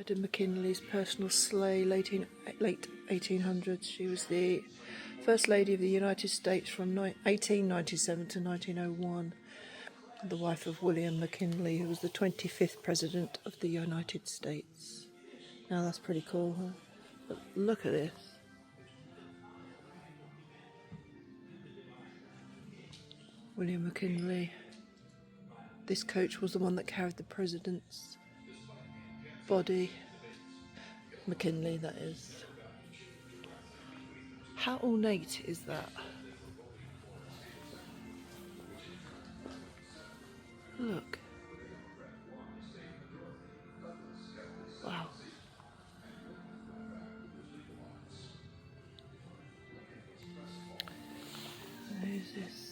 Ida McKinley's personal sleigh, late 1800s. She was the First Lady of the United States from 1897 to 1901. The wife of William McKinley, who was the 25th President of the United States. Now that's pretty cool, huh? But look at this. William McKinley. This coach was the one that carried the President's body. McKinley, that is. How ornate is that? Look. Wow. Who's this?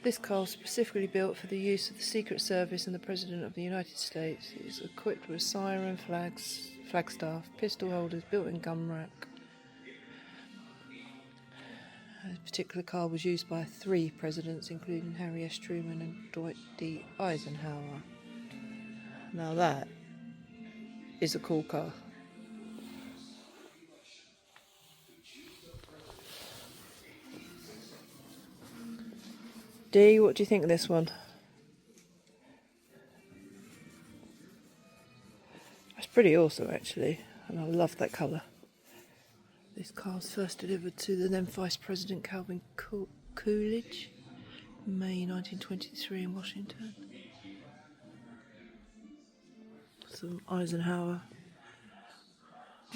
This car was specifically built for the use of the Secret Service and the President of the United States. It is equipped with siren, flags, flagstaff, pistol holders, built-in gun rack. This particular car was used by 3 presidents, including Harry S. Truman and Dwight D. Eisenhower. Now that is a cool car. D, what do you think of this one? It's pretty awesome actually, and I love that colour. This car was first delivered to the then Vice President Calvin Coolidge in May 1923 in Washington. Some Eisenhower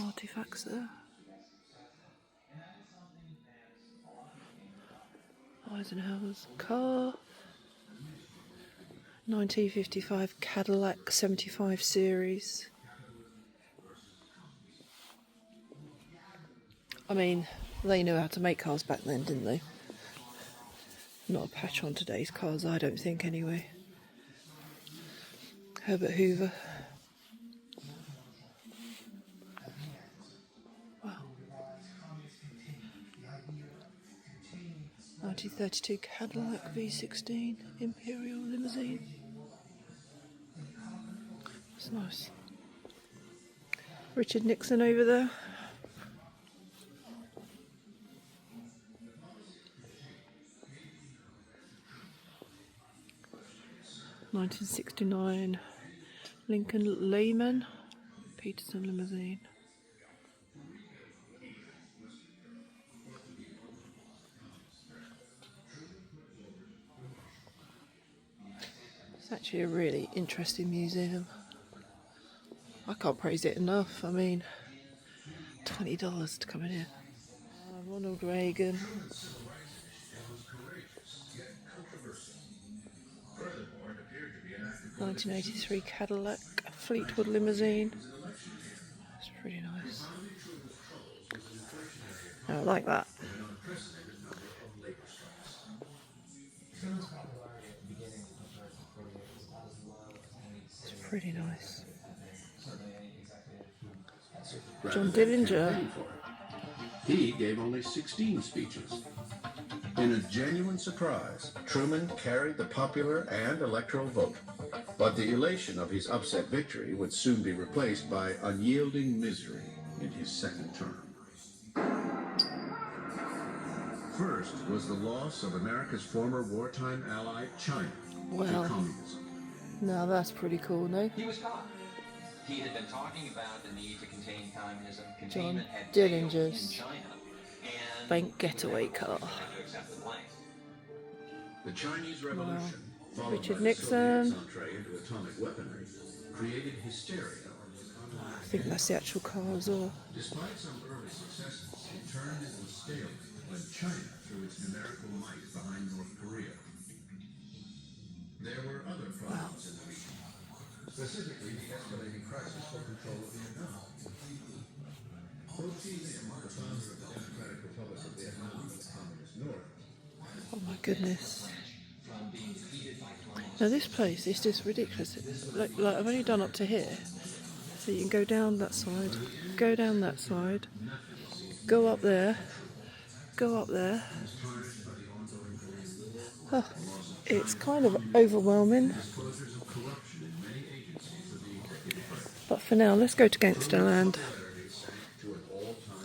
artifacts there. Eisenhower's car. 1955 Cadillac 75 series. I mean, they knew how to make cars back then, didn't they? Not a patch on today's cars, I don't think, anyway. Herbert Hoover. Wow. 1932 Cadillac V16 Imperial Limousine. That's nice. Richard Nixon over there. 1969 Lincoln Lehman Peterson limousine. It's actually a really interesting museum. I can't praise it enough. I mean, $20 to come in here. Ronald Reagan. 1983 Cadillac Fleetwood limousine. It's pretty nice. I like that. It's pretty nice. John Dillinger. He gave only 16 speeches. In a genuine surprise, Truman carried the popular and electoral vote. But the elation of his upset victory would soon be replaced by unyielding misery in his second term. First was the loss of America's former wartime ally, China, to communism. Now that's pretty cool, no? He was caught. He had been talking about the need to contain communism. John Dillinger's bank getaway car. The Chinese Revolution, Richard Nixon. entree into atomic weaponry, created hysteria. I think that's the actual car as well. Despite some early successes, it turned into a stalemate when China threw its numerical might behind North Korea. There were other problems in the region, specifically the escalating crisis for control of Vietnam. Ho Chi Minh, the founder of the Democratic Republic of Vietnam and the Communist North. Oh my goodness. Now this place is just ridiculous. Like I've only done up to here. So you can go down that side, go down that side, go up there, go up there. Oh, it's kind of overwhelming. For now, let's go to Gangsterland.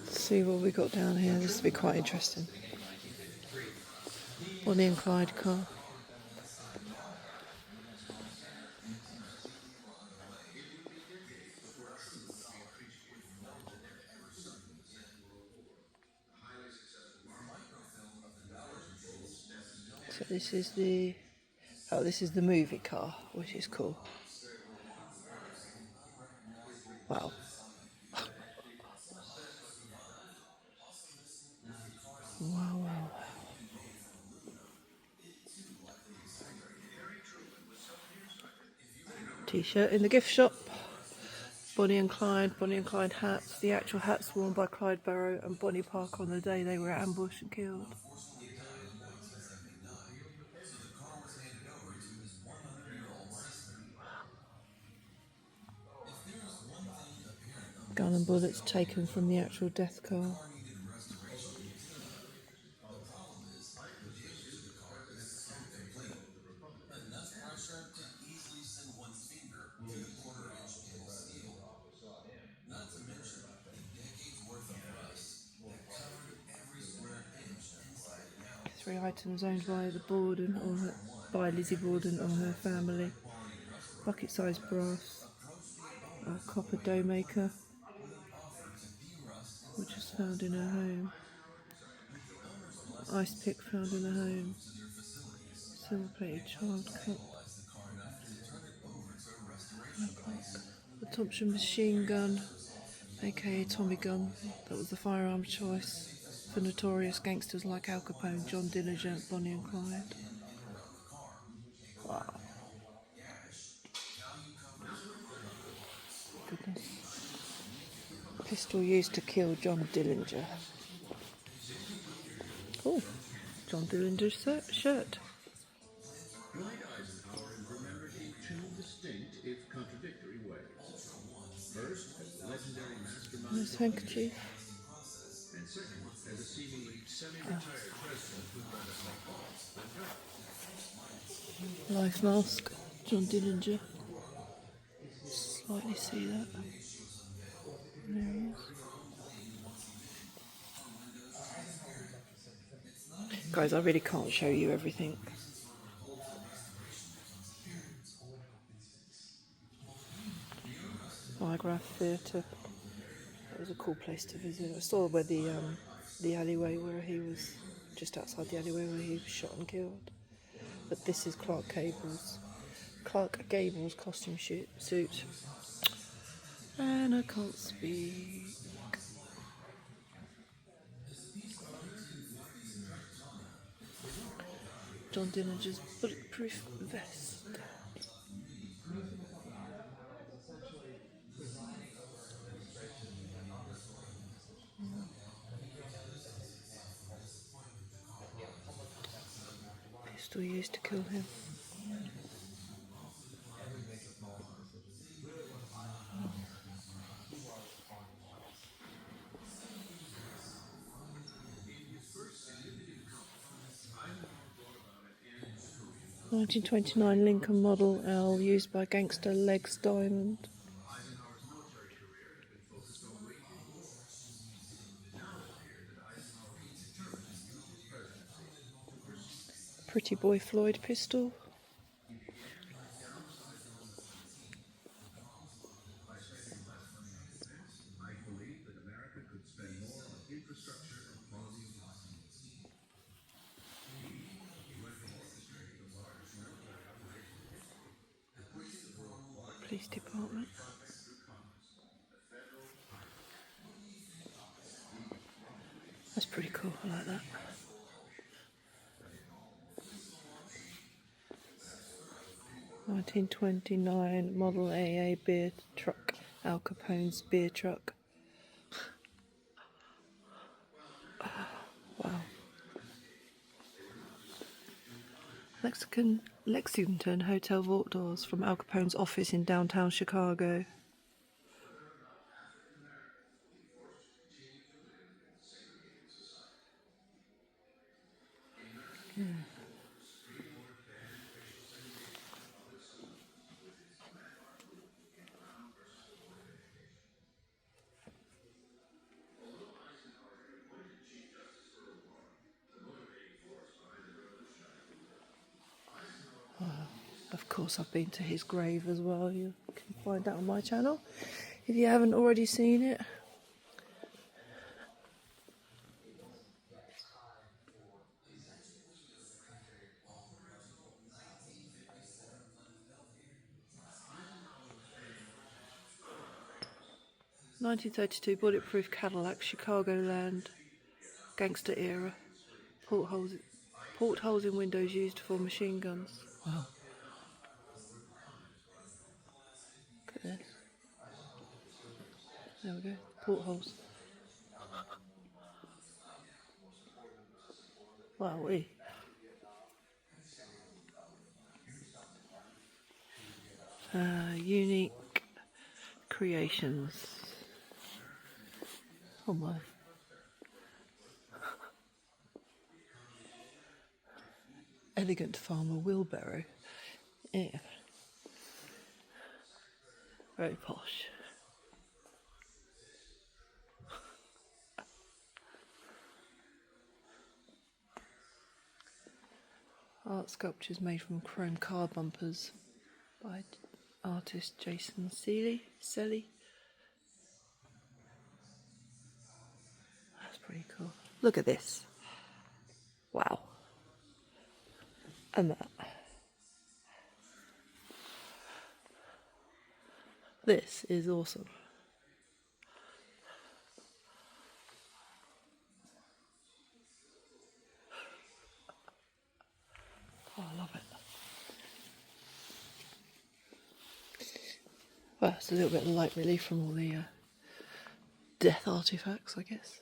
See what we got down here. This will be quite interesting. Bonnie and Clyde car. So this is the movie car, which is cool. Wow. Wow. T-shirt in the gift shop. Bonnie and Clyde hats. The actual hats worn by Clyde Barrow and Bonnie Parker on the day they were ambushed and killed. Gun and bullets taken from the actual death car. Three items owned by by Lizzie Borden or her family. Bucket-sized brass, a copper dough maker, which was found in her home. Ice pick found in her home. Silver-plated child cup. The Thompson machine gun, aka Tommy gun. That was the firearm choice for notorious gangsters like Al Capone, John Dillinger, Bonnie and Clyde. Wow. Goodness. Pistol used to kill John Dillinger. Oh, John Dillinger's shirt. Dwight Eisenhower is remembered in two distinct, if contradictory ways. First, as the legendary mastermind Nice handkerchief. and second, as a seemingly semi-retired president who led us all. Life mask, John Dillinger. Slightly see that. There he is. Guys, I really can't show you everything. Biograph Theatre. That was a cool place to visit. I saw where the alleyway where he was, just outside the alleyway where he was shot and killed. But this is Clark Gable's costume suit. And I can't speak. John Dillinger's bulletproof vest. Pistol used to kill him. (1929) Lincoln Model L used by gangster Legs Diamond. Pretty Boy Floyd pistol. Police department. That's pretty cool, I like that. (1929) Model AA beer truck, Al Capone's beer truck. Wow. Lexington Hotel vault doors from Al Capone's office in downtown Chicago. Of course, I've been to his grave as well. You can find that on my channel if you haven't already seen it. "1932 bulletproof Cadillac, Chicagoland, gangster era, portholes in windows used for machine guns." Wow. Look at this. There we go. Portholes. Wowee. Unique creations. Oh my. Elegant farmer wheelbarrow. Yeah. Very posh. Art sculptures made from chrome car bumpers by artist Jason Selly. That's pretty cool. Look at this. Wow. And that. This is awesome. Oh, I love it. Well, it's a little bit of light relief from all the death artifacts, I guess.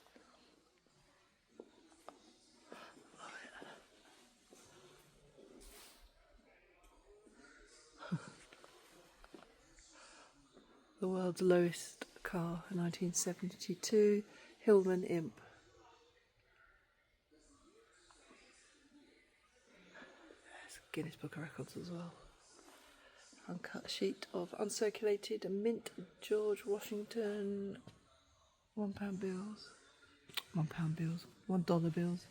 The world's lowest car, 1972, Hillman Imp. There's Guinness Book of Records as well. Uncut sheet of uncirculated mint George Washington £1 bills. £1 bills. $1 bills.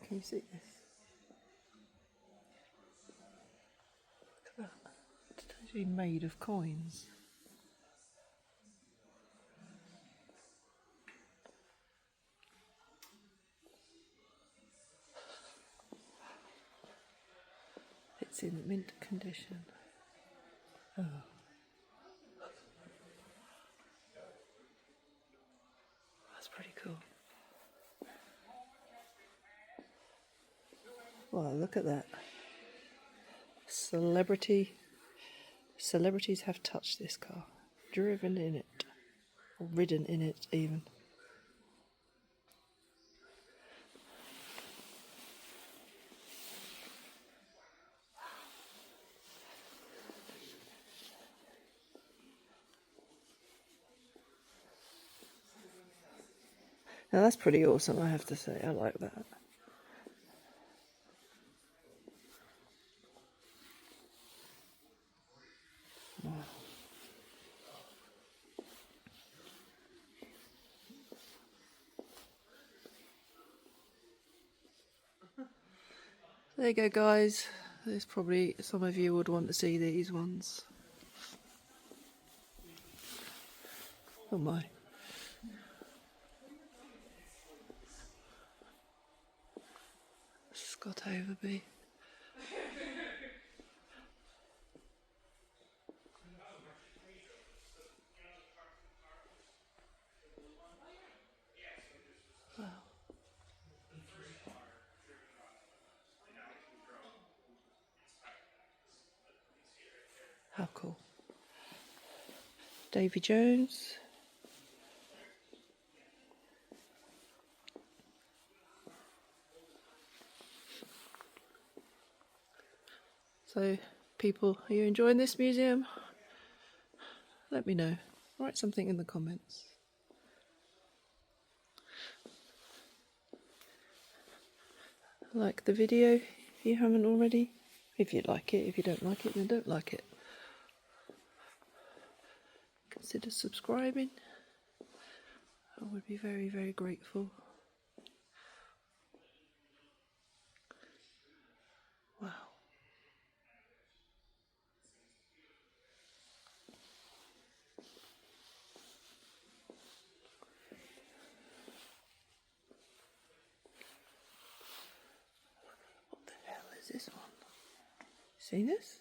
Can you see this? Look at that. It's totally made of coins. It's in mint condition. Oh. That's pretty cool. Wow, look at that. Celebrities have touched this car, driven in it, or ridden in it even. Now that's pretty awesome, I have to say. I like that. Wow. There you go, guys. There's probably some of you would want to see these ones. Oh my. Scott Overby. Wow. How cool. Davy Jones. So, people, are you enjoying this museum? Let me know. Write something in the comments. Like the video if you haven't already. If you like it, if you don't like it, then don't like it. consider subscribing. I would be very, very grateful. Wow. What the hell is this one? See this?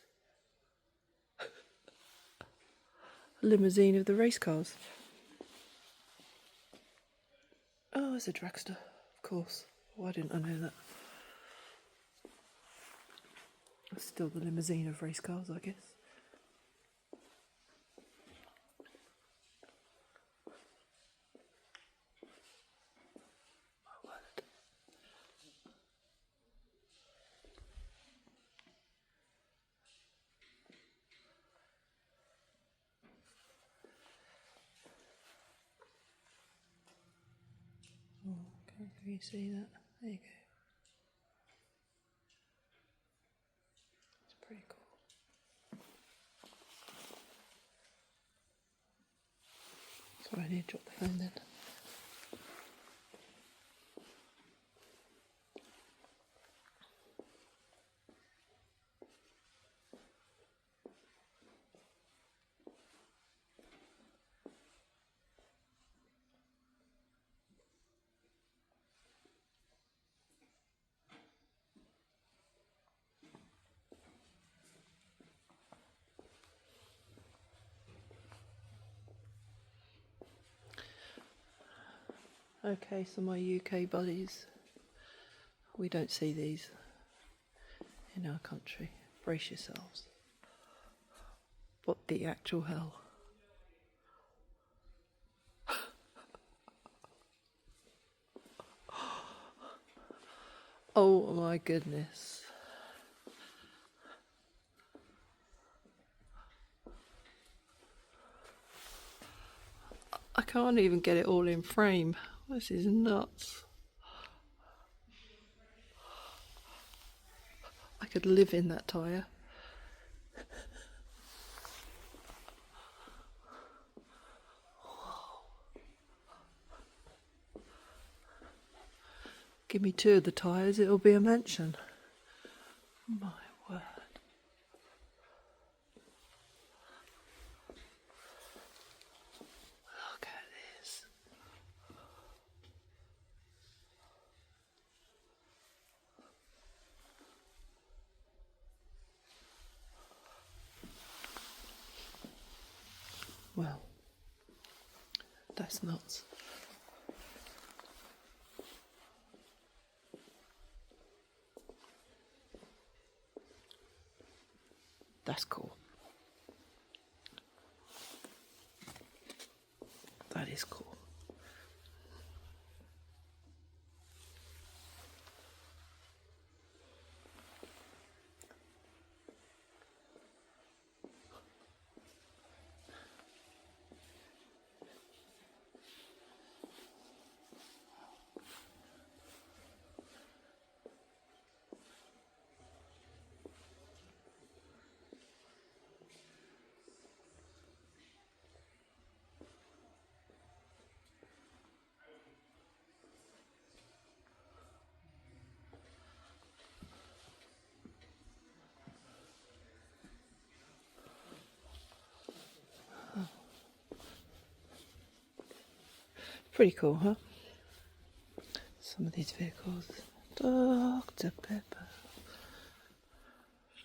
Limousine of the race cars. Oh, it's a dragster, of course. Why didn't I know that? It's still the limousine of race cars, I guess. My word. Oh, can't really see that. There you go. It's pretty cool. Sorry, I need to drop the phone then. Okay, so my UK buddies, we don't see these in our country. Brace yourselves. What the actual hell? Oh my goodness. I can't even get it all in frame. This is nuts. I could live in that tyre. Give me two of the tyres, it'll be a mansion. My word. Look at this. Well, that's nuts. That's cool. That is cool. Pretty cool, huh? Some of these vehicles. Dr. Pepper.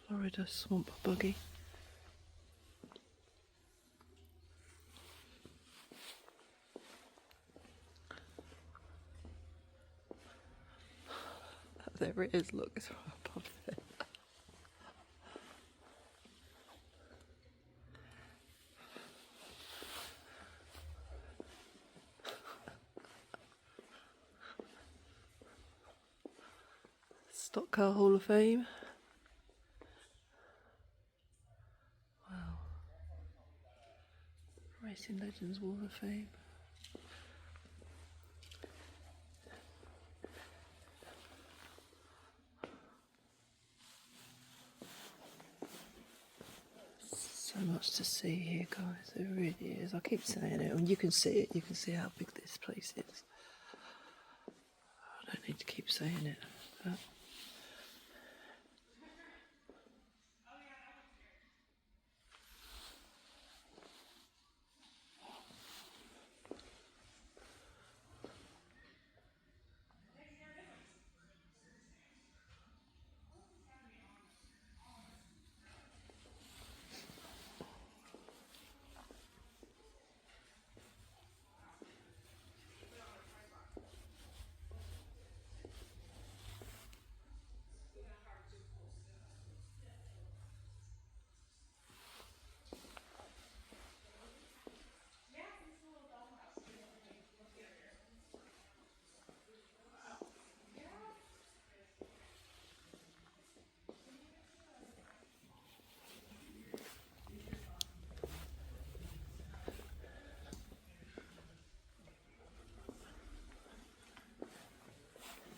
Florida Swamp Buggy. There it is, look, it's right above it. Stock Car Hall of Fame. Wow. Racing Legends Wall of Fame. So much to see here, guys. There really is. I keep saying it, and you can see it. You can see how big this place is. I don't need to keep saying it. But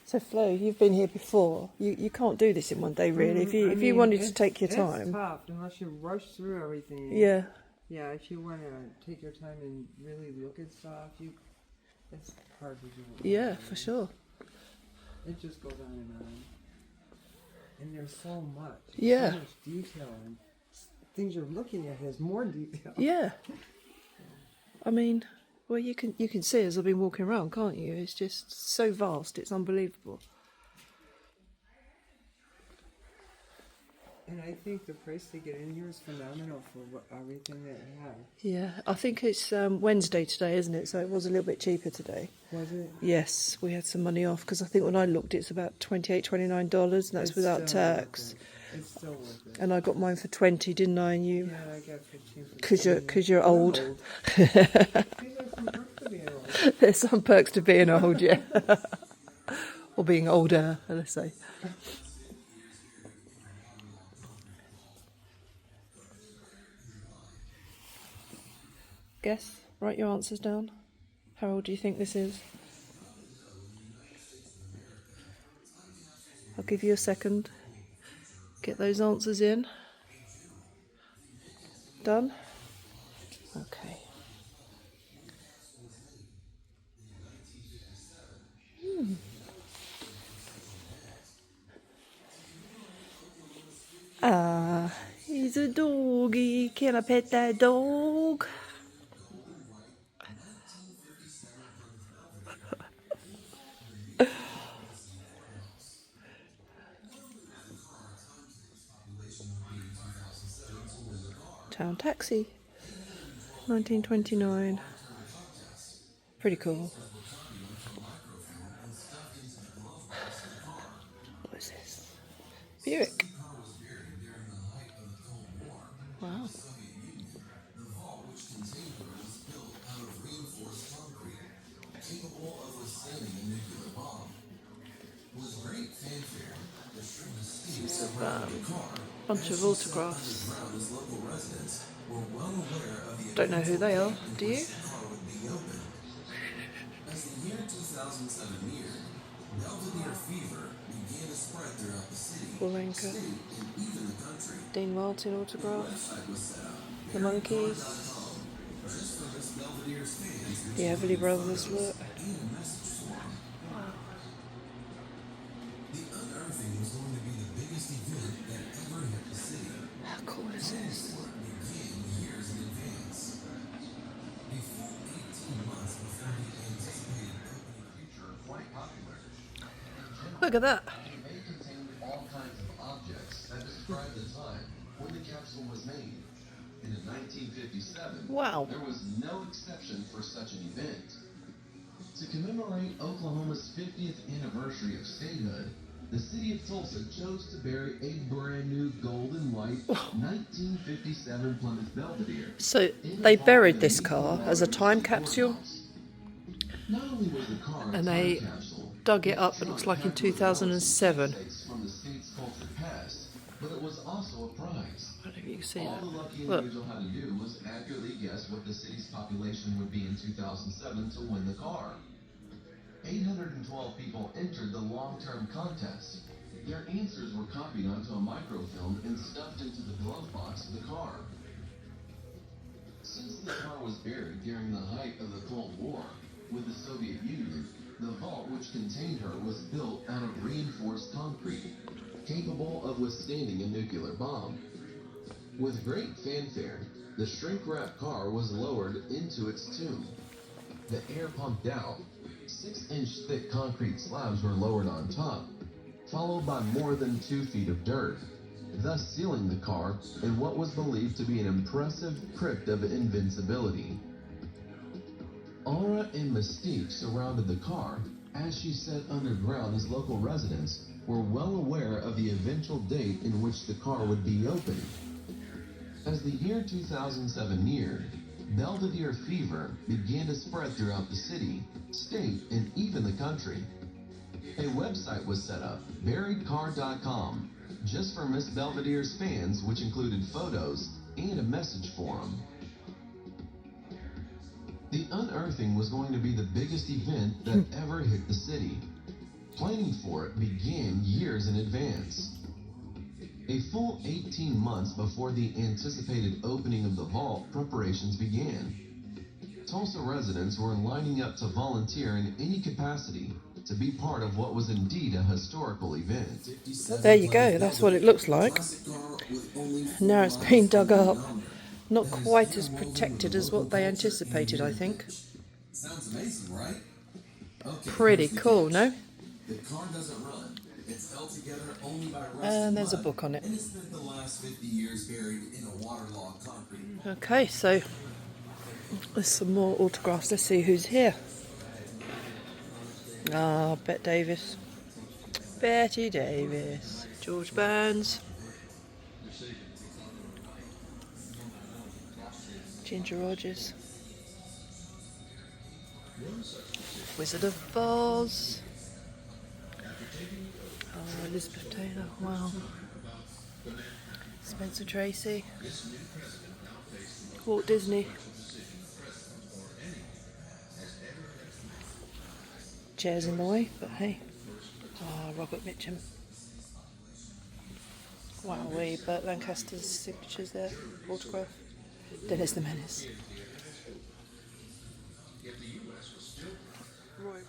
so Flo, you've been here before. You can't do this in one day, really. If you wanted to take your time. It's tough unless you rush through everything. Yeah. Yeah, if you want to take your time and really look at stuff, it's hard to do. Yeah, for sure. It just goes on and on. And there's so much. Yeah. So much detail, and things you're looking at has more detail. Yeah. I mean, well, you can see as I've been walking around, can't you? It's just so vast. It's unbelievable. And I think the price to get in here is phenomenal for everything that you have. Yeah, I think it's Wednesday today, isn't it? So it was a little bit cheaper today. Was it? Yes, we had some money off because I think when I looked, it's about $28, $29, and that's It's without still tax. worth it. It's still worth it. And I got mine for 20, didn't I? And you? Yeah, I got 15. Because you're old. These are some perks of being old. There's some perks to being old, yeah. Or being older, let's say. Guess. Write your answers down. How old do you think this is? I'll give you a second. Get those answers in. Done? Okay. Ah, he's a doggy. Can I pet that dog? Town Taxi, 1929. Pretty cool. What is this? Buick. Wow. Bunch of autographs. Don't know who they are, do you? As the year 2007 neared, Belvedere fever began to spread throughout the city, Warenka. state, and even the country. Dean Martin autograph. Website was set up. The Monkeys. Just for this Belvedere's fans, The Everly Brothers look. and a message for them. The unearthing was going to be the biggest event that ever hit the city. How cool is this? Work began years in advance. A full 18 months before the anticipated opening feature, quite popular. Look at that. It may contain all kinds of objects that describe the time when the capsule was made. And in 1957, Wow. there was no exception for such an event. To commemorate Oklahoma's 50th anniversary of statehood, the city of Tulsa chose to bury a brand new gold and white 1957 Plymouth Belvedere. So they buried this car as a time capsule Not only was the car a and time they capsule, dug it up, it looks like in 2007. from the state's cultured past, but it was also a prize. I don't know if you can see All that. the lucky Look. individual had to do was accurately guess what the city's population would be in 2007 to win the car. 812 people entered the long-term contest. Their answers were copied onto a microfilm and stuffed into the glove box of the car. was buried during the height of the Cold War with the Soviet Union, the vault which contained her was built out of reinforced concrete, capable of withstanding a nuclear bomb. With great fanfare, the shrink-wrapped car was lowered into its tomb. The air pumped out. 6-inch thick concrete slabs were lowered on top, followed by more than 2 feet of dirt, thus sealing the car in what was believed to be an impressive crypt of invincibility. Aura and mystique surrounded the car as she sat underground, as local residents were well aware of the eventual date in which the car would be opened. As the year 2007 neared, Belvedere fever began to spread throughout the city, state, and even the country. A website was set up, buriedcar.com, just for Miss Belvedere's fans, which included photos and a message forum. The unearthing was going to be the biggest event that ever hit the city. Planning for it began years in advance. A full 18 months before the anticipated opening of the vault, preparations began. Tulsa residents were lining up to volunteer in any capacity to be part of what was indeed a historical event. There you go, that's what it looks like. Now it's been dug up. Not quite as protected as what they anticipated, I think. Sounds amazing, right? Okay, Pretty cool, no? the car doesn't run. It's held together only by rust And there's a mud, book on it. and it's spent the last 50 years buried in a waterlogged concrete. Okay, so there's some more autographs. Let's see who's here. Ah, Bette Davis. Betty Davis. George Burns. Ginger Rogers. Wizard of Oz. Oh, Elizabeth Taylor. Wow. Spencer Tracy. Walt Disney. Chairs in the way, but hey. Oh, Robert Mitchum. Wowee, Burt Lancaster's signatures there. Autograph. Dennis the Menace. Roy.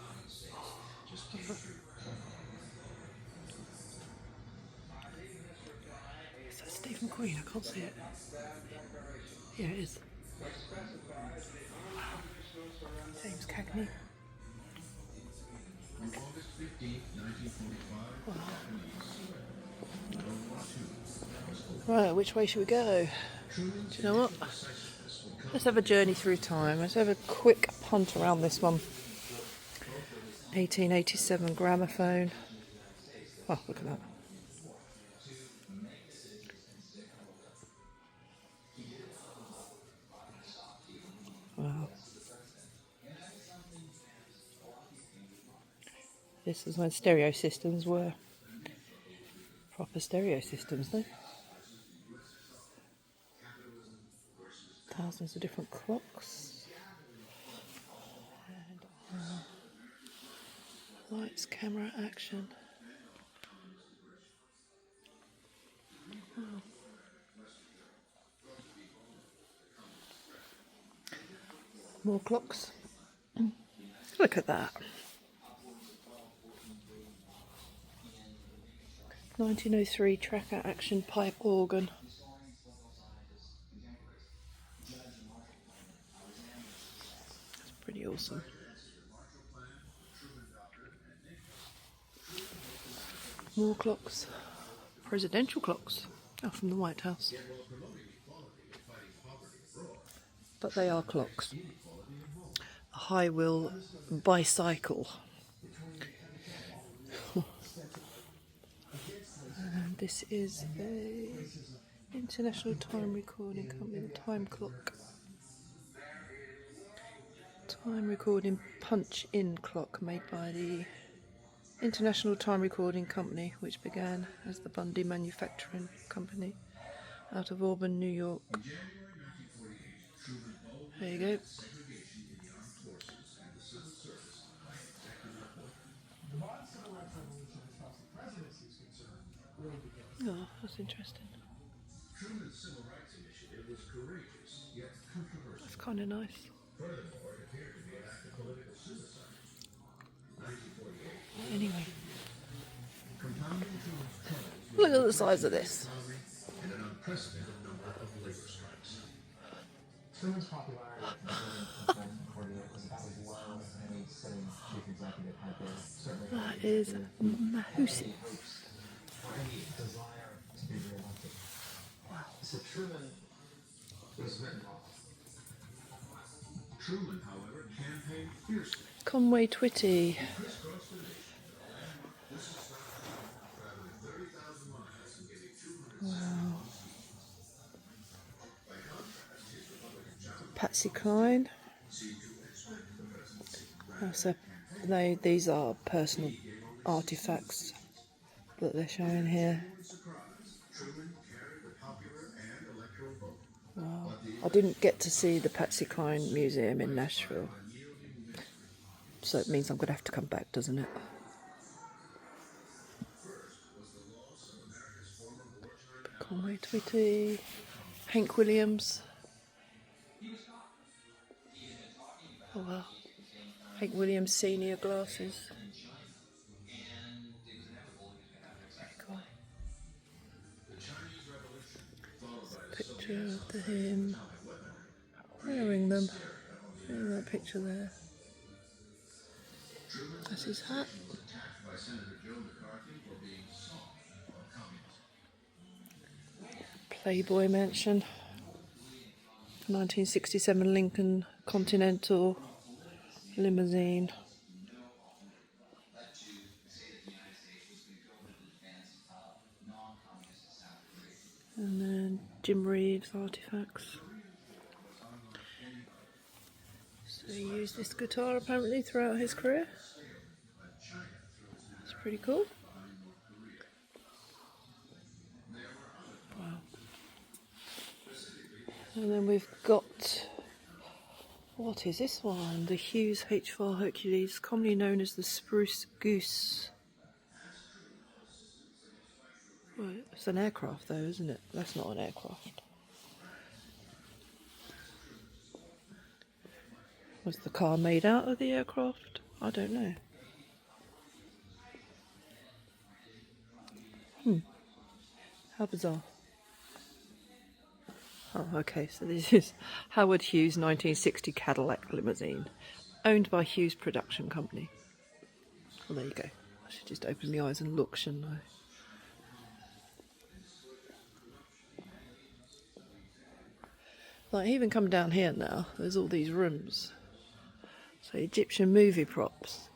Is that Steve McQueen? I can't see it. Here it is. Wow. James Cagney. Wow. Right, which way should we go? Do you know what? Let's have a journey through time. Let's have a quick punt around this one. 1887 gramophone. Oh, look at that. Wow. This is when stereo systems were proper stereo systems, though. Thousands of different clocks. And lights, camera, action. Wow. More clocks. Look at that. 1903 tracker action pipe organ. That's pretty awesome. More clocks. Presidential clocks. Oh, from the White House. But they are clocks. A high wheel bicycle. And this is the International Time Recording Company, the time clock. Time recording punch-in clock made by the International Time Recording Company, which began as the Bundy Manufacturing Company out of Auburn, New York. There you go. Oh, that's interesting. Truman's Civil Rights Initiative is courageous yet controversial. That's kind of nice. Furthermore, it appeared to be an act of political suicide. 1948. Anyway, Compounding Truman's troubles look at the size of this. and an unprecedented number of labor strikes. Truman's popularity as a president in 1948 was about as low as any sitting chief executive had been. Certainly, That is massive. for any desire to be reelected. Wow. So Truman was written off. Truman, however, campaigned fiercely. Conway Twitty. Crisscrossed the nation. This is traveling 30,000 miles and getting 200. Wow. By contrast, his Republican challenge Patsy Cline. seemed to expect the presidency. Oh, so these are personal artifacts that they're showing here. Surprise, Truman carried the popular and electoral vote. Wow. I didn't get to see the Patsy Cline Museum in Nashville. So it means I'm going to have to come back, doesn't it? Conway Twitty. Hank Williams. Oh wow. Hank Williams Senior glasses. Very cool. Picture of him wearing them. Look at that picture there. That's his hat. Attacked by Senator Joe McCarthy for being soft on communism. Playboy Mansion. 1967 Lincoln Continental limousine. And then Jim Reeves artifacts. So he used this guitar apparently throughout his career. That's pretty cool. Wow. And then we've got, what is this one? The Hughes H4 Hercules, commonly known as the Spruce Goose. Well, it's an aircraft though, isn't it? That's not an aircraft. Was the car made out of the aircraft? I don't know. How bizarre. Oh, okay, so this is Howard Hughes 1960 Cadillac limousine, owned by Hughes Production Company. Well, there you go. I should just open my eyes and look, shouldn't I? Like, even come down here now, there's all these rooms. So, Egyptian movie props.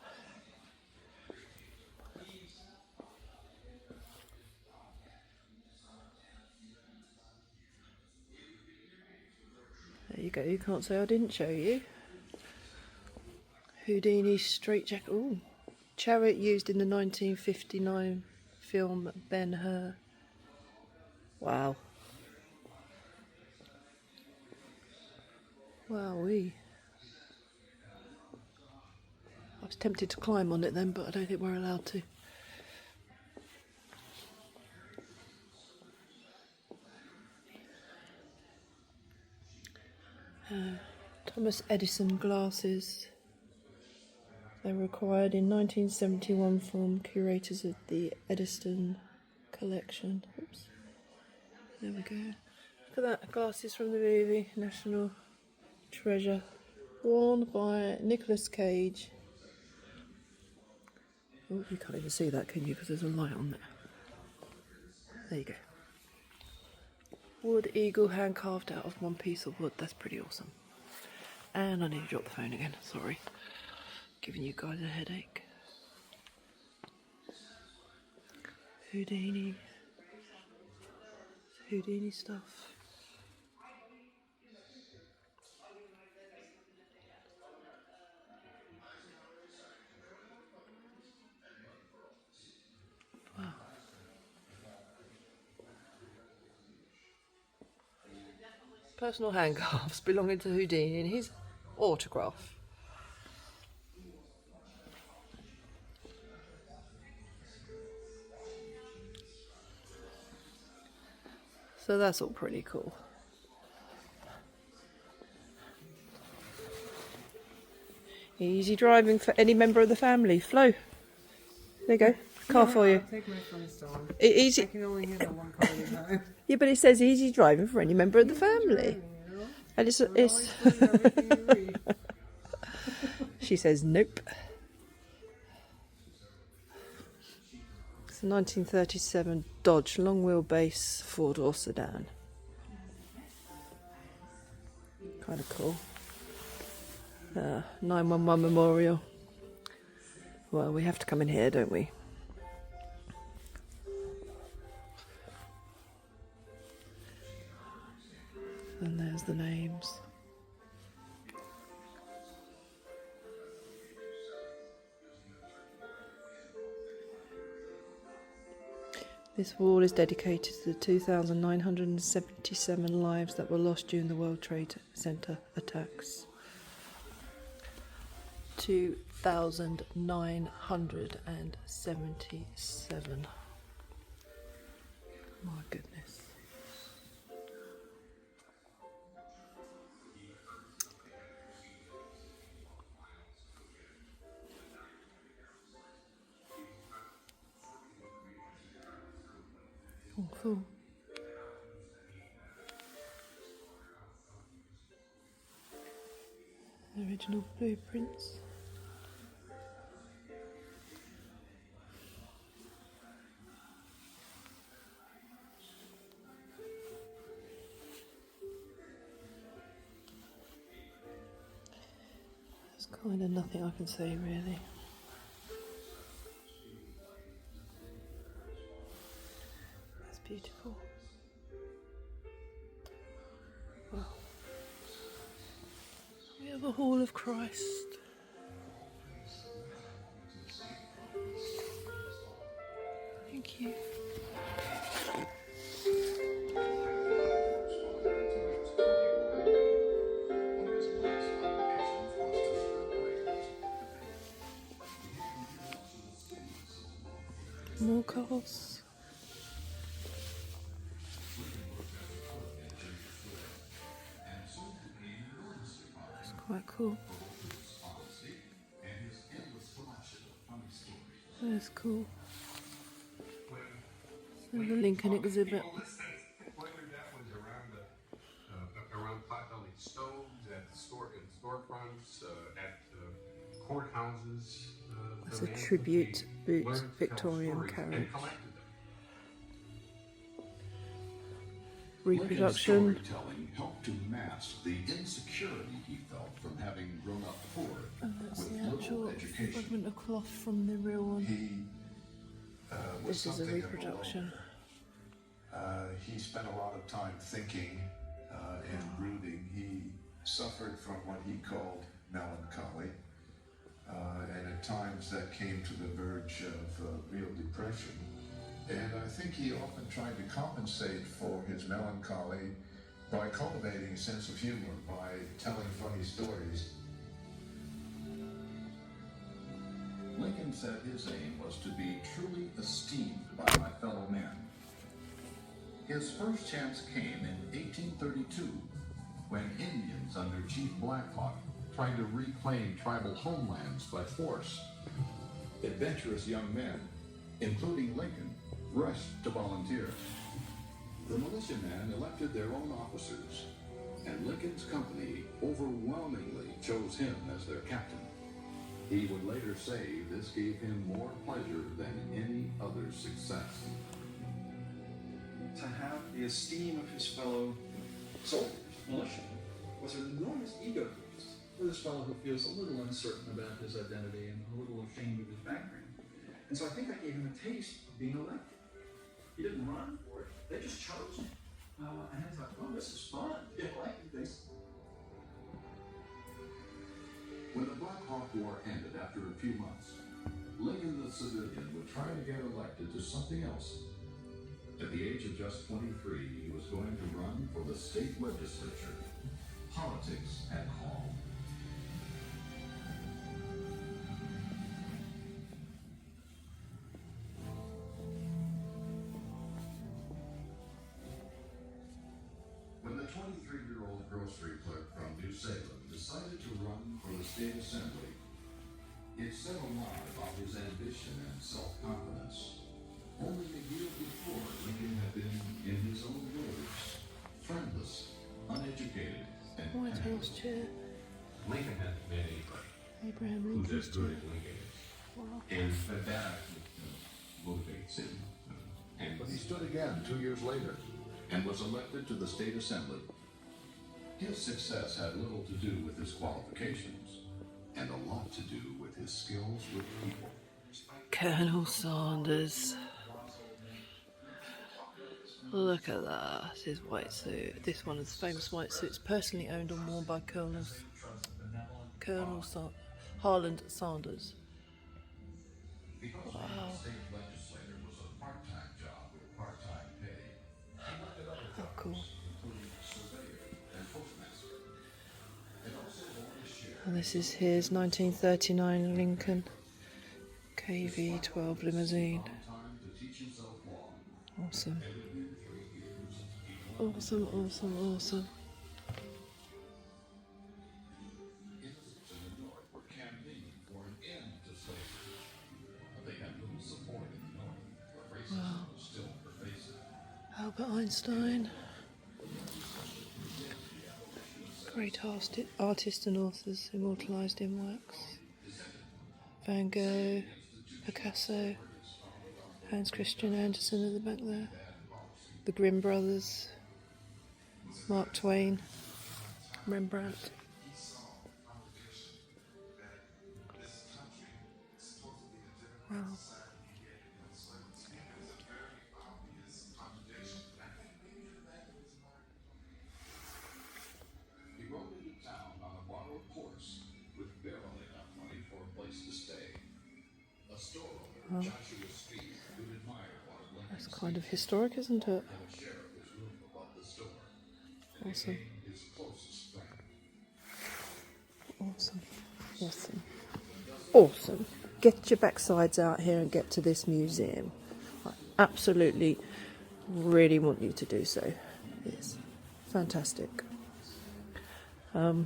There you go, you can't say I didn't show you. Houdini straitjacket. Ooh. Chariot used in the 1959 film Ben-Hur. Wow. Wowee. I was tempted to climb on it then, but I don't think we're allowed to. Thomas Edison glasses. They were acquired in 1971 from curators of the Edison collection. Oops. There we go. Look at that, glasses from the movie National Treasure, worn by Nicolas Cage. Oh, you can't even see that, can you? Because there's a light on there. There you go. Wood eagle hand carved out of one piece of wood. That's pretty awesome. And I need to drop the phone again. Sorry. Giving you guys a headache. Houdini. Houdini stuff. Wow. Personal handcuffs belonging to Houdini in his autograph. So that's all pretty cool. Easy driving for any member of the family. Flo, there you go. Car for you. I'll take my Flintstone. Easy. I can only handle one car at a time. Yeah, but it says easy driving for any member of the family. You know? And it's Don't always believe everything you read. She says nope. It's a 1937 Dodge long wheelbase four-door sedan. Kind of cool. 911 memorial. Well, we have to come in here, don't we? And there's the names. This wall is dedicated to the 2,977 lives that were lost during the World Trade Center attacks. 2,977. My goodness. Cool. The original blueprints. There's kind of nothing I can say really. Beautiful. Wow. We have a Hall of Christ. Thank you. More cars. Quite cool. That's cool. There's the Lincoln exhibit. Around pot-bellied stoves, at storefronts, at courthouses. It's a tribute boot Victorian carriage. Reproduction. Lincoln's storytelling helped to mask the insecurity he felt from having grown up poor And that's with the little actual education. fragment of cloth from the real one. He was This is a something of reproduction. He spent a lot of time thinking and brooding. He suffered from what he called melancholy, and at times that came to the verge of real depression. And I think he often tried to compensate for his melancholy by cultivating a sense of humor, by telling funny stories. Lincoln said his aim was to be truly esteemed by my fellow men. His first chance came in 1832, when Indians under Chief Blackhawk tried to reclaim tribal homelands by force. Adventurous young men, including Lincoln, rushed to volunteer. The militiamen elected their own officers, and Lincoln's company overwhelmingly chose him as their captain. He would later say this gave him more pleasure than any other success. To have the esteem of his fellow soldiers, militiamen, was an enormous ego boost for this fellow who feels a little uncertain about his identity and a little ashamed of his background. And so I think I gave him a taste of being elected. He didn't run for it. They just chose him. And I thought, oh, this is fun. Get elected. When the Black Hawk War ended after a few months, Lincoln the civilian would try to get elected to something else. At the age of just 23, he was going to run for the state legislature. Politics had called. When the 23-year-old grocery clerk from New Salem decided to run for the state assembly, It said a lot about his ambition and self-confidence. Only a year before, Lincoln had been, in his own words, friendless, uneducated, and White House penniless. chair. Lincoln hadn't met anybody Abraham who's Lincoln's as good chair. as Lincoln is. Wow. And that actually motivates him. And But he stood again 2 years later and was elected to the state assembly. His success had little to do with his qualifications and a lot to do with his skills with people. Colonel Sanders. Look at that, his white suit. This one is famous white suits, personally owned and worn by Colonel Harland Sanders. Because being a state legislator was a part-time job with part-time pay, he looked at other Oh, cool. jobs, including surveyor and postmaster. And also wore his share. And this is his 1939 Lincoln KV-12 limousine. Time to teach himself law. Awesome. Awesome, awesome, awesome. Innocents in the North were campaigning for an end to slavery, but they had little support in the North, where racism was still pervasive. Albert Einstein. Great artists and authors immortalised in wax. Van Gogh, Picasso, Hans Christian Andersen at the back there. The Grimm brothers. Mark Twain. Rembrandt. Wow. He rode into town on a borrowed horse with barely enough money for a place to stay. A store owner, Joshua Speed, who'd admired one of Lincoln's That's kind of historic, isn't it? and a share of his room above the store. And Awesome. became his closest friend. Awesome. Awesome. Awesome. Get your backsides out here and get to this museum. I absolutely really want you to do so. It's fantastic. So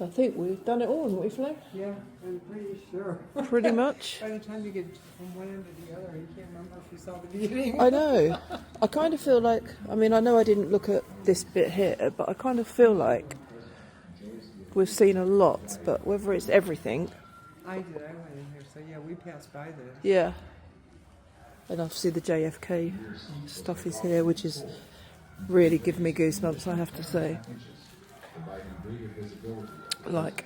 I think we've done it all, haven't we, Flo? Yeah, I'm pretty sure. Pretty much. By the time you get from one end to the other, you can't remember if you saw the beginning. I know. I kind of feel like, I mean, I know I didn't look at this bit here, but I kind of feel like we've seen a lot, but whether it's everything, I did. I went in here, so yeah, we passed by this. yeah. And obviously the JFK stuff is here, which is really giving me goosebumps, I have to say. Like,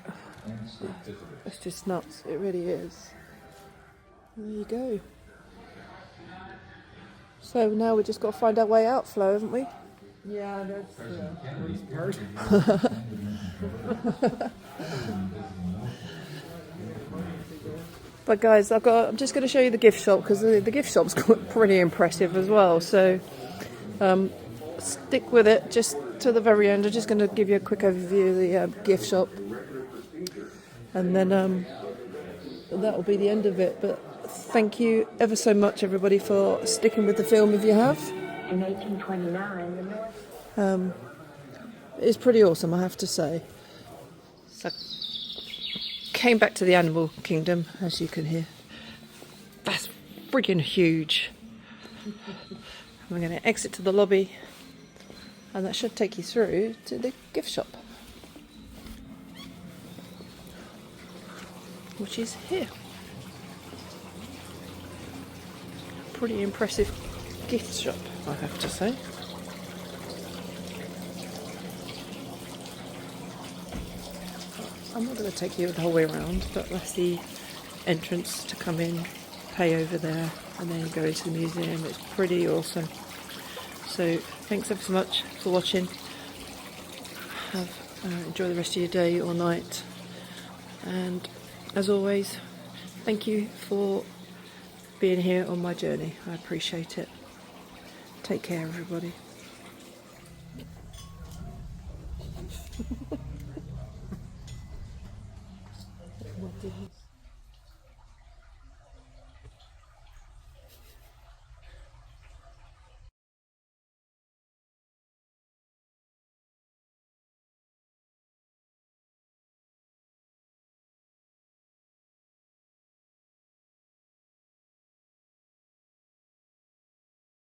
it's just nuts. It really is. There you go. So now we just got to find our way out, Flo, haven't we? Yeah, that's the worst part. But guys, I'm just going to show you the gift shop because the gift shop's pretty impressive as well. So stick with it just to the very end. I'm just going to give you a quick overview of the gift shop, and then that'll be the end of it. But thank you ever so much, everybody, for sticking with the film if you have. In 1829, the North It's pretty awesome, I have to say. So, came back to the animal kingdom, as you can hear. That's freaking huge. We're going to exit to the lobby, and that should take you through to the gift shop, which is here. Pretty impressive gift shop, I have to say. I'm not going to take you the whole way around, but that's the entrance to come in, pay over there, and then you go into the museum. It's pretty awesome. So thanks ever so much for watching. Enjoy the rest of your day or night. And as always, thank you for being here on my journey. I appreciate it. Take care, everybody.